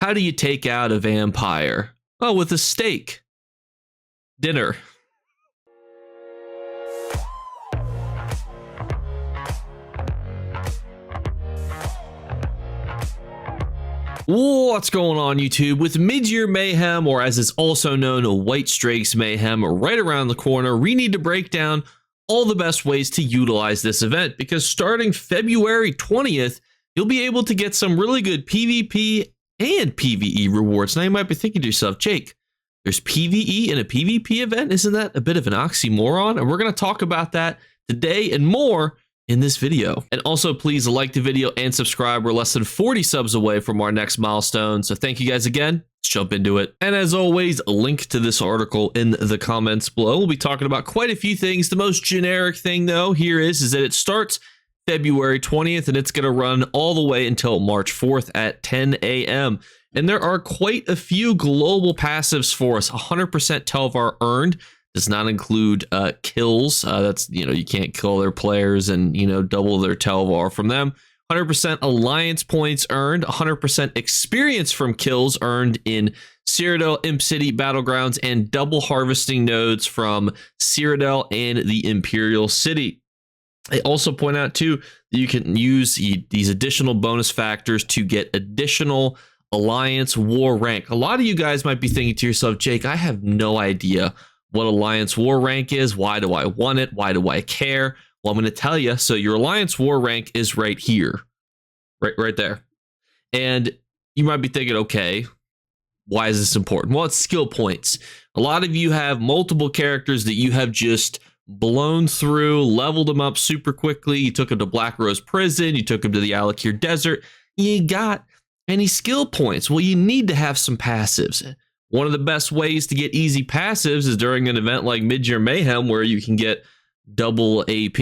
How do you take out a vampire? Oh, with a steak. Dinner. What's going on, YouTube? With mid-year Mayhem, or as it's also known, Whitestrakes Mayhem, right around the corner, we need to break down all the best ways to utilize this event, because starting February 20th, you'll be able to get some really good PvP and PvE rewards. Now you might be thinking to yourself, Jake, there's PvE in a PvP event? Isn't that a bit of an oxymoron? And we're going to talk about that today and more in this video. And also, please like the video and subscribe. We're less than 40 subs away from our next milestone. So thank you guys again. Let's jump into it. And as always, a link to this article in the comments below. We'll be talking about quite a few things. The most generic thing, though, here is that it starts February 20th, and it's going to run all the way until March 4th at 10 a.m. And there are quite a few global passives for us. 100% Telvar earned. Does not include kills. That's, you can't kill their players and, double their Telvar from them. 100% alliance points earned. 100% experience from kills earned in Cyrodiil, Imp City, Battlegrounds, and double harvesting nodes from Cyrodiil and the Imperial City. They also point out, too, that you can use these additional bonus factors to get additional Alliance War rank. A lot of you guys might be thinking to yourself, Jake, I have no idea what Alliance War rank is. Why do I want it? Why do I care? Well, I'm going to tell you. So your Alliance War rank is right here, right there. And you might be thinking, okay, why is this important? Well, it's skill points. A lot of you have multiple characters that you have just blown through, leveled them up super quickly. You took them to Black Rose Prison. You took them to the Alakir Desert. You got any skill points? Well, you need to have some passives. One of the best ways to get easy passives is during an event like Mid-Year Mayhem, where you can get double AP,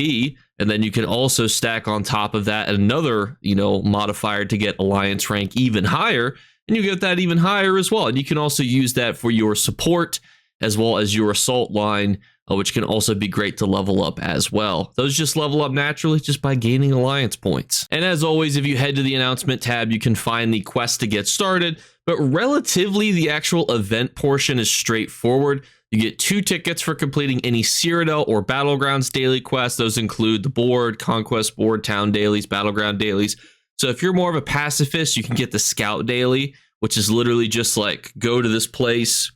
and then you can also stack on top of that another, modifier to get Alliance rank even higher, and you get that even higher as well. And you can also use that for your support as well as your assault line, which can also be great to level up as well. Those just level up naturally just by gaining Alliance points. And as always, if you head to the announcement tab, you can find the quest to get started. But relatively, the actual event portion is straightforward. You get 2 tickets for completing any Cyrodiil or Battlegrounds daily quests. Those include the board, Conquest board, Town dailies, Battleground dailies. So if you're more of a pacifist, you can get the Scout daily, which is literally just like go to this place,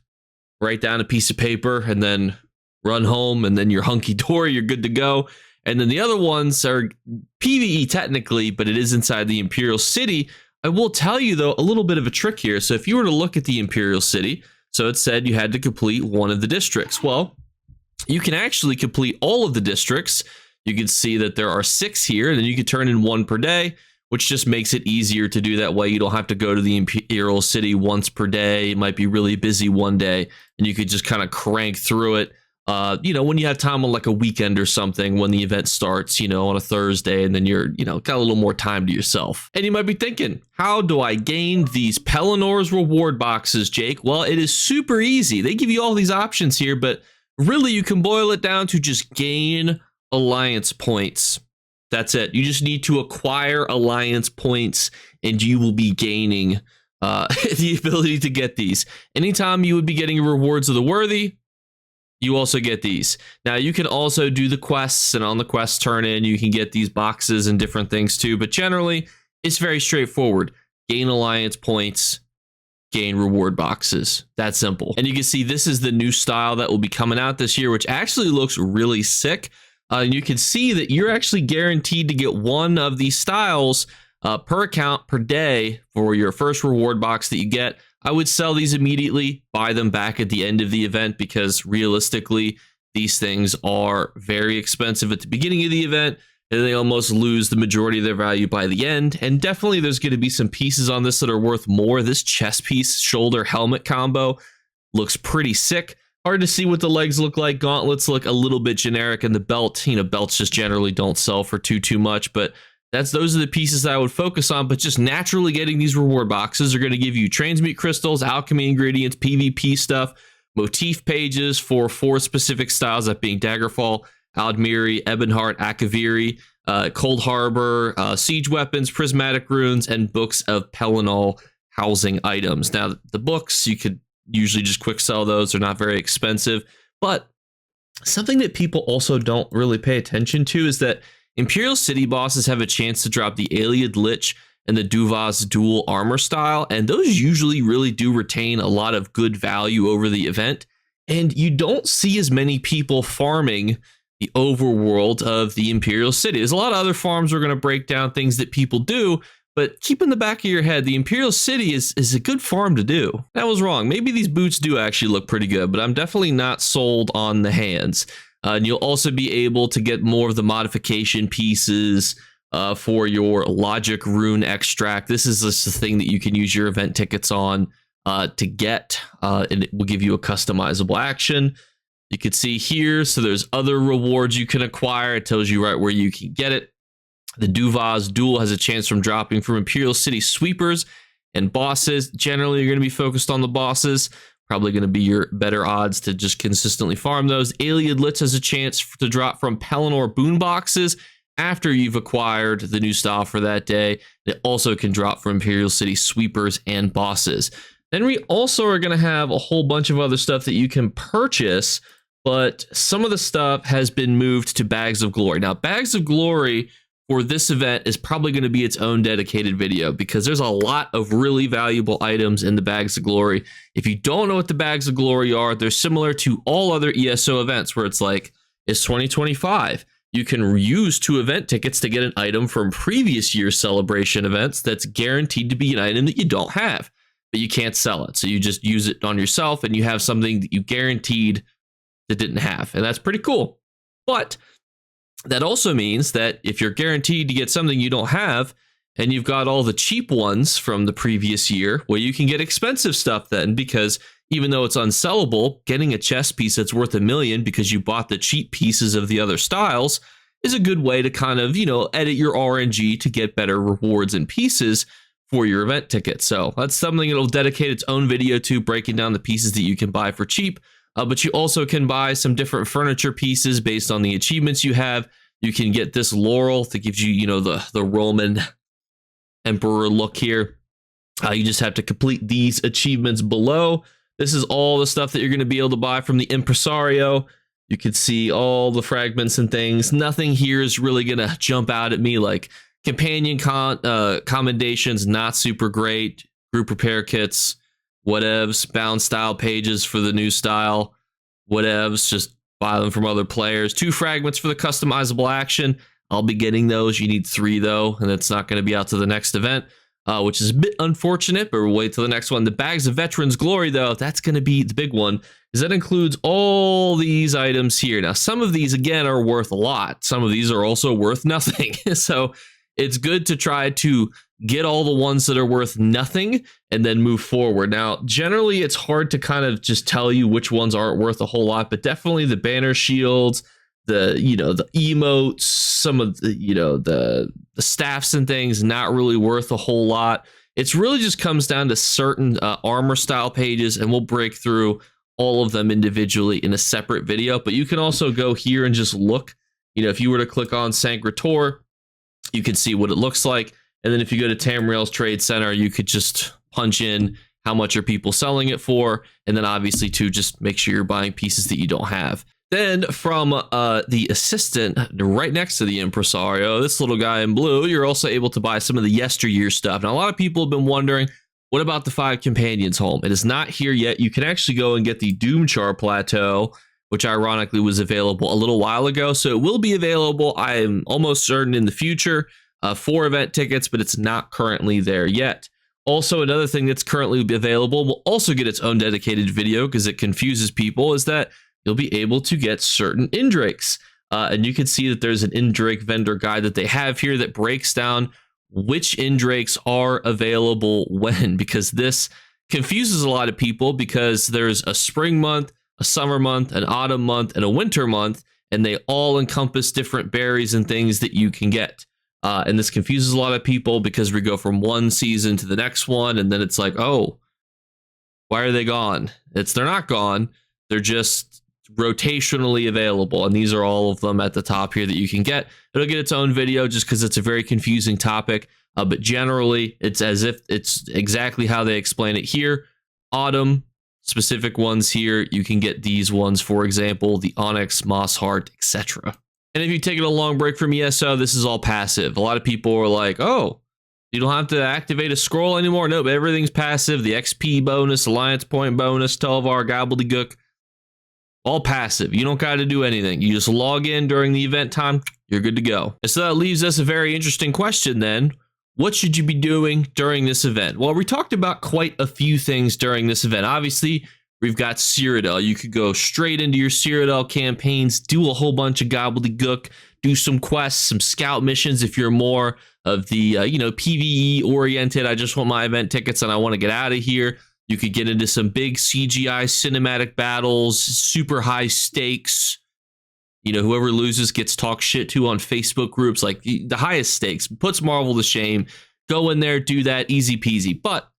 write down a piece of paper, and then run home, and then you're hunky-dory, you're good to go. And then the other ones are PvE technically, but it is inside the Imperial City. I will tell you, though, a little bit of a trick here. So if you were to look at the Imperial City, so it said you had to complete one of the districts. Well, you can actually complete all of the districts. You can see that there are 6 here, and then you can turn in 1 per day, which just makes it easier to do that way. You don't have to go to the Imperial City once per day. It might be really busy one day, and you could just kind of crank through it. When you have time on like a weekend or something, when the event starts, on a Thursday, and then you're, got a little more time to yourself. And you might be thinking, how do I gain these Pellinnor's reward boxes, Jake? Well, it is super easy. They give you all these options here, but really you can boil it down to just gain Alliance points. That's it. You just need to acquire Alliance points, and you will be gaining the ability to get these. Anytime you would be getting rewards of the worthy, you also get these. Now, you can also do the quests, and on the quest turn in, you can get these boxes and different things too. But generally, it's very straightforward. Gain Alliance points, gain reward boxes. That simple. And you can see this is the new style that will be coming out this year, which actually looks really sick. And you can see that you're actually guaranteed to get one of these styles per account per day for your first reward box that you get. I would sell these immediately, buy them back at the end of the event, because realistically, these things are very expensive at the beginning of the event, and they almost lose the majority of their value by the end. And definitely there's going to be some pieces on this that are worth more. This chest piece, shoulder, helmet combo looks pretty sick. Hard to see what the legs look like. Gauntlets look a little bit generic, and the belt, belts just generally don't sell for too much, but those are the pieces that I would focus on. But just naturally getting these reward boxes are going to give you transmute crystals, alchemy ingredients, PvP stuff, motif pages for 4 specific styles, that being Daggerfall, Aldmiri, Ebonheart, Akaviri, Cold Harbor, siege weapons, prismatic runes, and books of Pellinor housing items. Now, the books, you could usually just quick sell those. They're not very expensive. But something that people also don't really pay attention to is that Imperial City bosses have a chance to drop the Iliad Lich and the Duvas dual armor style, and those usually really do retain a lot of good value over the event. And you don't see as many people farming the overworld of the Imperial City. There's a lot of other farms we're going to break down, things that people do, but keep in the back of your head, the Imperial City is a good farm to do. That was wrong. Maybe these boots do actually look pretty good, but I'm definitely not sold on the hands. And you'll also be able to get more of the modification pieces for your logic rune extract. This is just a thing that you can use your event tickets on to get, and it will give you a customizable action. You can see here, so there's other rewards you can acquire. It tells you right where you can get it. The Duvas duel has a chance from dropping from Imperial City sweepers and bosses. Generally, you're going to be focused on the bosses. Probably going to be your better odds to just consistently farm those. Iliad Lich has a chance to drop from Pelennor boomboxes after you've acquired the new style for that day. It also can drop from Imperial City sweepers and bosses. Then we also are going to have a whole bunch of other stuff that you can purchase, but some of the stuff has been moved to Bags of Glory. Now, Bags of Glory for this event is probably going to be its own dedicated video because there's a lot of really valuable items in the Bags of Glory. If you don't know what the Bags of Glory are, they're similar to all other ESO events where it's like, it's 2025. You can use 2 event tickets to get an item from previous year's celebration events that's guaranteed to be an item that you don't have, but you can't sell it. So you just use it on yourself and you have something that you guaranteed that didn't have. And that's pretty cool. But that also means that if you're guaranteed to get something you don't have and you've got all the cheap ones from the previous year, well, you can get expensive stuff then, because even though it's unsellable, getting a chess piece that's worth $1 million because you bought the cheap pieces of the other styles is a good way to kind of, edit your RNG to get better rewards and pieces for your event ticket. So that's something it'll dedicate its own video to, breaking down the pieces that you can buy for cheap. But you also can buy some different furniture pieces based on the achievements you have. You can get this laurel that gives you, the Roman emperor look here. You just have to complete these achievements below. This is all the stuff that you're going to be able to buy from the Impresario. You can see all the fragments and things. Nothing here is really going to jump out at me, like companion commendations, not super great. Group repair kits, whatevs. Bound style pages for the new style, whatevs. Just buy them from other players. 2 fragments for the customizable action. I'll be getting those. You need 3 though, and it's not going to be out to the next event, which is a bit unfortunate, but we'll wait till the next one. The Bags of Veterans Glory though, that's going to be the big one, because that includes all these items here. Now, some of these again are worth a lot. Some of these are also worth nothing. So it's good to try to get all the ones that are worth nothing and then move forward. Now, generally, it's hard to kind of just tell you which ones aren't worth a whole lot, but definitely the banner shields, the emotes, some of the, the staffs and things, not really worth a whole lot. It's really just comes down to certain armor style pages, and we'll break through all of them individually in a separate video. But you can also go here and just look, if you were to click on Sangrator, you can see what it looks like. And then if you go to Tamriel's Trade Center, you could just punch in how much are people selling it for. And then obviously to just make sure you're buying pieces that you don't have. Then from the assistant right next to the Impresario, this little guy in blue, you're also able to buy some of the yesteryear stuff. Now, a lot of people have been wondering, what about the 5 Companions home? It is not here yet. You can actually go and get the Doomchar Plateau, which ironically was available a little while ago. So it will be available, I am almost certain, in the future for event tickets, but it's not currently there yet. Also, another thing that's currently available will also get its own dedicated video because it confuses people, is that you'll be able to get certain Indrakes. And you can see that there's an Indrake vendor guide that they have here that breaks down which Indrakes are available when, because this confuses a lot of people because there's a spring month, a summer month, an autumn month, and a winter month, and they all encompass different berries and things that you can get. And this confuses a lot of people because we go from one season to the next one, and then it's like, oh, why are they gone? They're not gone. They're just rotationally available, and these are all of them at the top here that you can get. It'll get its own video just because it's a very confusing topic. But generally, it's as if it's exactly how they explain it here. Autumn, specific ones here. You can get these ones, for example, the Onyx, Moss Heart, etc. And if you take a long break from ESO, this is all passive. A lot of people are like, oh, you don't have to activate a scroll anymore. Nope, everything's passive. The XP bonus, Alliance Point bonus, Telvar, Gobbledygook, all passive. You don't got to do anything. You just log in during the event time, you're good to go. And so that leaves us a very interesting question then. What should you be doing during this event? Well, we talked about quite a few things during this event. Obviously, we've got Cyrodiil. You could go straight into your Cyrodiil campaigns, do a whole bunch of gobbledygook, do some quests, some scout missions if you're more of the, PvE oriented. I just want my event tickets and I want to get out of here. You could get into some big CGI cinematic battles, super high stakes. Whoever loses gets talked shit to on Facebook groups, like the highest stakes, puts Marvel to shame. Go in there, do that, easy peasy. But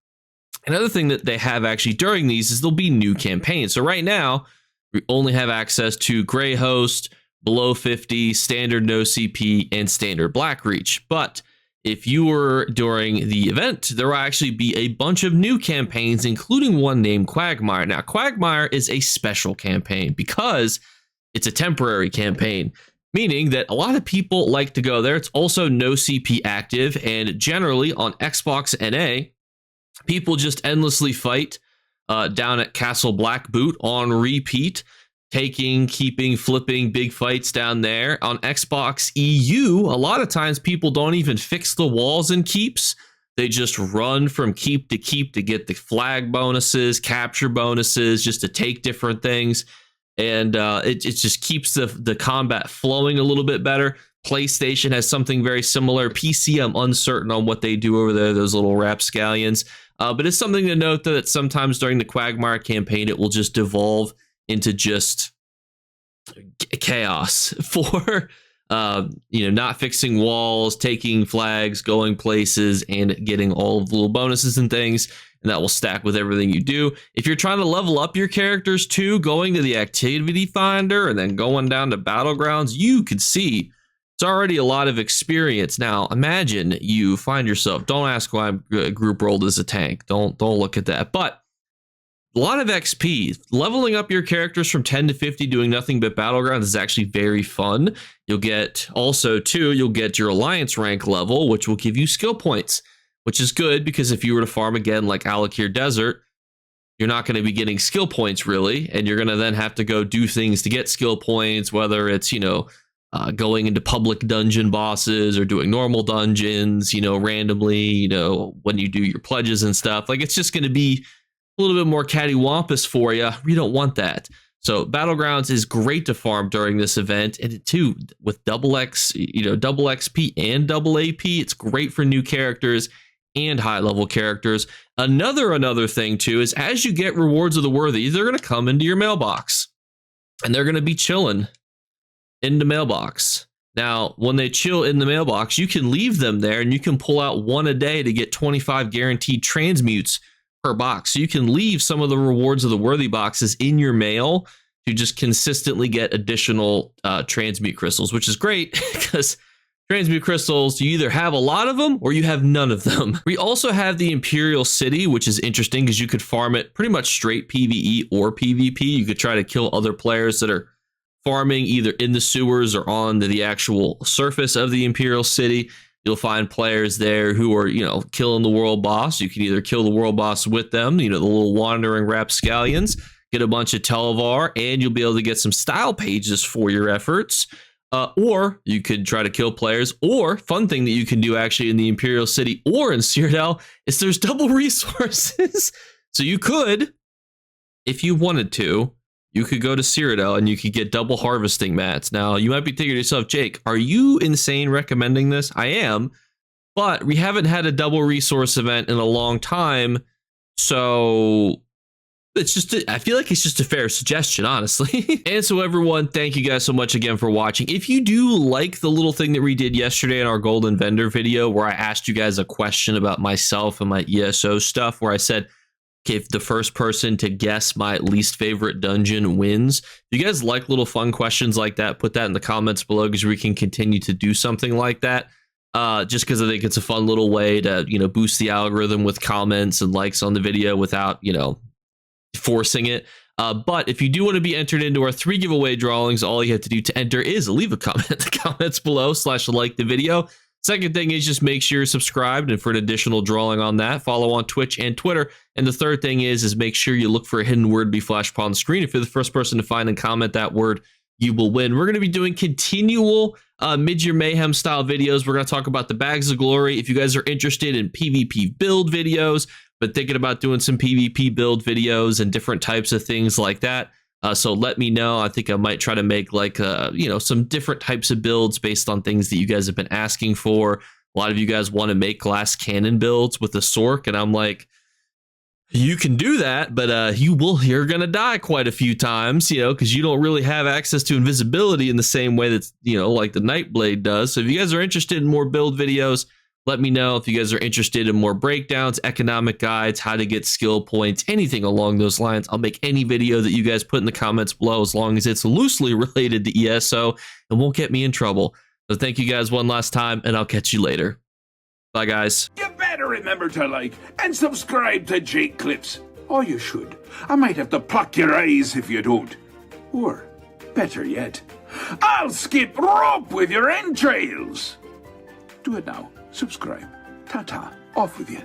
another thing that they have actually during these is there'll be new campaigns. So right now, we only have access to Grey Host, Below 50, Standard No CP, and Standard Black Reach. But if you were during the event, there will actually be a bunch of new campaigns, including one named Quagmire. Now, Quagmire is a special campaign because it's a temporary campaign, meaning that a lot of people like to go there. It's also no CP active, and generally on Xbox NA, people just endlessly fight down at Castle Black Boot on repeat, keeping, flipping big fights down there. On Xbox EU, a lot of times people don't even fix the walls in keeps. They just run from keep to get the flag bonuses, capture bonuses, just to take different things. And it just keeps the combat flowing a little bit better. PlayStation has something very similar. PC, I'm uncertain on what they do over there, those little rapscallions. But it's something to note that sometimes during the Quagmire campaign, it will just devolve into just chaos for, not fixing walls, taking flags, going places, and getting all of the little bonuses and things. And that will stack with everything you do. If you're trying to level up your characters too, going to the activity finder and then going down to battlegrounds, you could see it's already a lot of experience. Now, imagine you find yourself, don't ask why I'm group rolled as a tank. Don't look at that. But a lot of XP. Leveling up your characters from 10 to 50 doing nothing but battlegrounds is actually very fun. You'll get your Alliance rank level, which will give you skill points, which is good because if you were to farm again like Alakir Desert, you're not going to be getting skill points really, and you're going to then have to go do things to get skill points, whether it's, going into public dungeon bosses or doing normal dungeons, randomly, when you do your pledges and stuff. Like, it's just going to be a little bit more cattywampus for you. We don't want that. So Battlegrounds is great to farm during this event, and too with double XP and double AP, it's great for new characters and high level characters. Another thing too is as you get rewards of the worthy, they're going to come into your mailbox, and they're going to be chilling in the mailbox. Now, when they chill in the mailbox, you can leave them there, and you can pull out one a day to get 25 guaranteed transmutes per box. So you can leave some of the rewards of the worthy boxes in your mail to just consistently get additional transmute crystals, which is great because transmute crystals, you either have a lot of them or you have none of them. We also have the Imperial City, which is interesting because you could farm it pretty much straight PvE or PvP. You could try to kill other players that are farming either in the sewers or on the actual surface of the Imperial City. You'll find players there who are, killing the world boss. You can either kill the world boss with them, the little wandering rapscallions, get a bunch of Telvar, and you'll be able to get some style pages for your efforts. Or you could try to kill players. Or fun thing that you can do actually in the Imperial City or in Cyrodiil is there's double resources. So you could, if you wanted to, you could go to Cyrodiil and you could get double harvesting mats. Now, you might be thinking to yourself, Jake, are you insane recommending this? I am, but we haven't had a double resource event in a long time. So I feel like it's just a fair suggestion, honestly. And so everyone, thank you guys so much again for watching. If you do like the little thing that we did yesterday in our Golden Vendor video, where I asked you guys a question about myself and my ESO stuff, where I said, if the first person to guess my least favorite dungeon wins. If you guys like little fun questions like that, put that in the comments below because we can continue to do something like that. just because I think it's a fun little way to, boost the algorithm with comments and likes on the video without, forcing it. But if you do want to be entered into our 3 giveaway drawings, all you have to do to enter is leave a comment in the comments below / like the video. Second thing is just make sure you're subscribed, and for an additional drawing on that, follow on Twitch and Twitter. And the third thing is make sure you look for a hidden word to be flashed upon the screen. If you're the first person to find and comment that word, you will win. We're going to be doing continual mid-year mayhem style videos. We're going to talk about the bags of glory. If you guys are interested in PvP build videos, but thinking about doing some PvP build videos and different types of things like that, so let me know. I think I might try to make like, some different types of builds based on things that you guys have been asking for. A lot of you guys want to make glass cannon builds with the Sork, and I'm like, you can do that, but you're going to die quite a few times, because you don't really have access to invisibility in the same way that's, like the Nightblade does. So if you guys are interested in more build videos, let me know. If you guys are interested in more breakdowns, economic guides, how to get skill points, anything along those lines, I'll make any video that you guys put in the comments below, as long as it's loosely related to ESO and won't get me in trouble. So thank you guys one last time, and I'll catch you later. Bye, guys. You better remember to like and subscribe to Jakeclips. Or you should. I might have to pluck your eyes if you don't. Or, better yet, I'll skip rope with your entrails. Do it now. Subscribe. Ta-ta. Off with you.